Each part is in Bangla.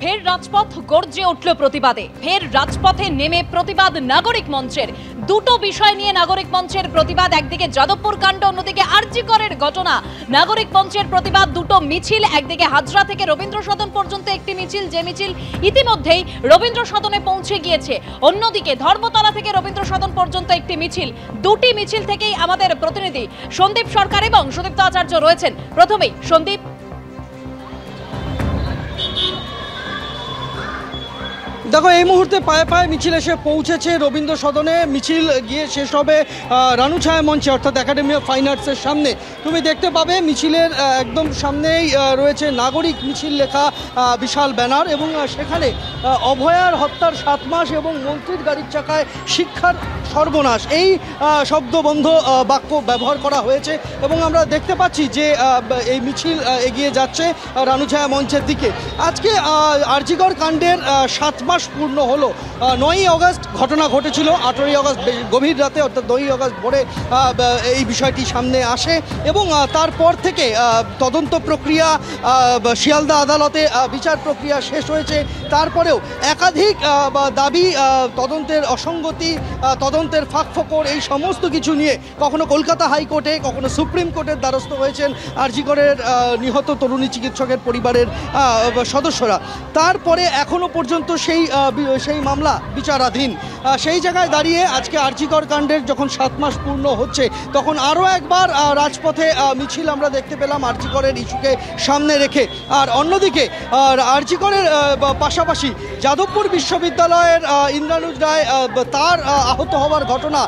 ফের রাজপথ গর্জে উঠল প্রতিবাদে। ফের রাজপথে নেমে প্রতিবাদ নাগরিক মঞ্চের। দুটো বিষয় নিয়ে নাগরিক মঞ্চের প্রতিবাদ, একদিকে যাদবপুর কাণ্ড, অন্যদিকে আরজি করের ঘটনা। নাগরিক মঞ্চের প্রতিবাদ, দুটো মিছিল, একদিকে হাজরা থেকে রবীন্দ্র সদন পর্যন্ত একটি মিছিল, যে মিছিল ইতিমধ্যেই রবীন্দ্র সদনে পৌঁছে গিয়েছে। অন্যদিকে ধর্মতলা থেকে রবীন্দ্র সদন পর্যন্ত একটি মিছিল। দুটি মিছিল থেকেই আমাদের প্রতিনিধি সন্দীপ সরকার এবং সুদীপ্ত আচার্য রয়েছেন। প্রথমেই সন্দীপ, দেখো এই মুহূর্তে পায়ে পায়ে মিছিল এসে পৌঁছেছে রবীন্দ্র সদনে। মিছিল গিয়ে শেষ হবে রানুছায়া মঞ্চে, অর্থাৎ একাডেমি অফ ফাইন আর্টসের সামনে। তুমি দেখতে পাবে মিছিলের একদম সামনেই রয়েছে নাগরিক মিছিল লেখা বিশাল ব্যানার, এবং সেখানে অভয়ার হত্যার 7 মাস এবং মন্ত্রীর গাড়ির চাকায় শিক্ষার সর্বনাশ, এই শব্দবন্ধ বাক্য ব্যবহার করা হয়েছে। এবং আমরা দেখতে পাচ্ছি যে এই মিছিল এগিয়ে যাচ্ছে রানুছায়া মঞ্চের দিকে। আজকে আরজিকর কাণ্ডের 7 মাস পূর্ণ হলো। 9ই অগস্ট ঘটনা ঘটেছিল, 18ই অগস্ট গভীর রাতে, অর্থাৎ 9ই অগস্ট ভোরে এই বিষয়টি সামনে আসে, এবং তারপর থেকে তদন্ত প্রক্রিয়া, শিয়ালদা আদালতে বিচার প্রক্রিয়া শেষ হয়েছে। তারপরেও একাধিক দাবি, তদন্তের অসঙ্গতি, তদন্তের ফাঁকফোকর, এই সমস্ত কিছু নিয়ে কখনো কলকাতা হাইকোর্টে, কখনো সুপ্রিম কোর্টের দ্বারস্থ হয়েছেন আরজিকরের নিহত তরুণী চিকিৎসকের পরিবারের সদস্যরা। তারপরে এখনো পর্যন্ত সেই মামলা বিচারাধীন। সেই জায়গায় দাঁড়িয়ে আজকে আরজিকর কাণ্ডের যখন 7 মাস পূর্ণ হচ্ছে, তখন আরও একবার রাজপথে মিছিল আমরা দেখতে পেলাম আরজিকরের ইস্যুকে সামনে রেখে। আর অন্যদিকে আরজিকরের পাশাপাশি যাদবপুর বিশ্ববিদ্যালয়ের ইন্দ্রানুজ রায়, তার আহত হওয়ার ঘটনা,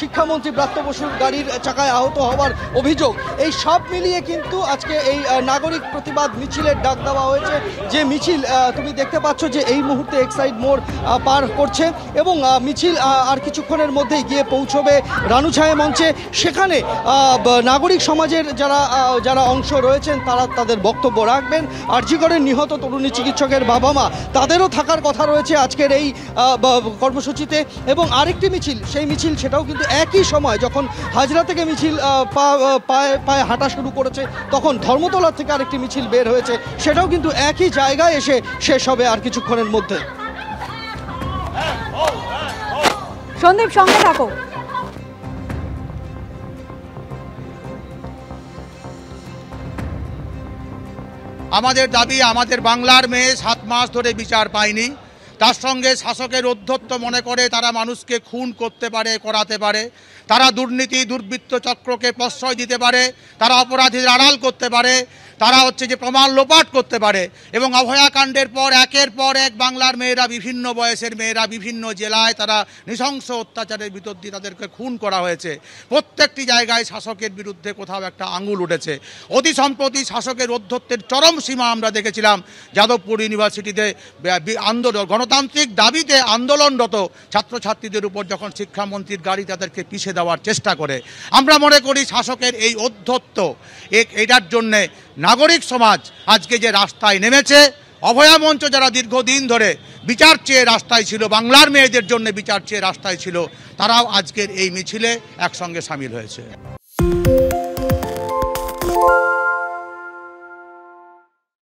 শিক্ষামন্ত্রী ব্রাত্য বসুর গাড়ির চাকায় আহত হওয়ার অভিযোগ, এই সব মিলিয়ে কিন্তু আজকে এই নাগরিক প্রতিবাদ মিছিলের ডাক দেওয়া হয়েছে। যে মিছিল তুমি দেখতে পাচ্ছ যে এই মুহূর্তে এক্সাইড মোড় পার করছে, এবং মিছিল আর কিছুক্ষণের মধ্যেই গিয়ে পৌঁছবে রানুছায়া মঞ্চে। সেখানে নাগরিক সমাজের যারা অংশ রয়েছেন তারা তাদের বক্তব্য রাখবেন। আরজিকরের নিহত তরুণী চিকিৎসকের বাবা মা, তাদেরও থাকার কথা রয়েছে আজকের এই কর্মসূচিতে। এবং আরেকটি মিছিল, সেই মিছিল সেটাও কিন্তু একই সময়, যখন হাজরা থেকে মিছিল পায়ে হাঁটা শুরু করেছে, তখন ধর্মতলা থেকে আরেকটি মিছিল বের হয়েছে, সেটাও কিন্তু একই জায়গায় এসে শেষ হবে আর কিছুক্ষণের মধ্যে। সন্দীপ, সঙ্গে থাকো। আমাদের দাবি, আমাদের বাংলার মেয়ে 7 মাস ধরে বিচার পায়নি। তার সঙ্গে শাসকের ঔদ্ধত্য মনে করে তারা মানুষকে খুন করতে পারে, করাতে পারে, তারা দুর্নীতি দুর্বৃত্ত চক্রকে প্রশ্রয় দিতে পারে, তারা অপরাধীদের আড়াল করতে পারে, তারা যে প্রমাণ লোপাট করতে পারে। এবং অভয়াকাণ্ডের পর একের পর এক বাংলার মেয়েরা, বিভিন্ন বয়সের মেয়েরা বিভিন্ন জেলায় তারা নৃশংস অত্যাচারের ভিতর দিয়ে তাদেরকে খুন করা হয়েছে। প্রত্যেকটি জায়গায় শাসকের বিরুদ্ধে কোথাও একটা আঙুল উঠেছে। অতি সম্প্রতি শাসকের ঔদ্ধত্যের চরম সীমা আমরা দেখেছিলাম যাদবপুর ইউনিভার্সিটিতে আন্দোলন, গণতান্ত্রিক দাবিতে আন্দোলনরত ছাত্রছাত্রীদের উপর যখন শিক্ষামন্ত্রীর গাড়ি তাদেরকে পিছিয়ে দেওয়ার চেষ্টা করে। আমরা মনে করি শাসকের এই ঔদ্ধত্য, এটার জন্যে নাগরিক সমাজ আজকে যে রাস্তায় নেমেছে, অভয়া মঞ্চ যারা দীর্ঘদিন ধরে বিচার চেয়ে রাস্তায় ছিল, বাংলার মেয়েদের জন্য বিচার চেয়ে রাস্তায় ছিল, তারাও আজকের এই মিছিলে একসঙ্গে সামিল হয়েছে।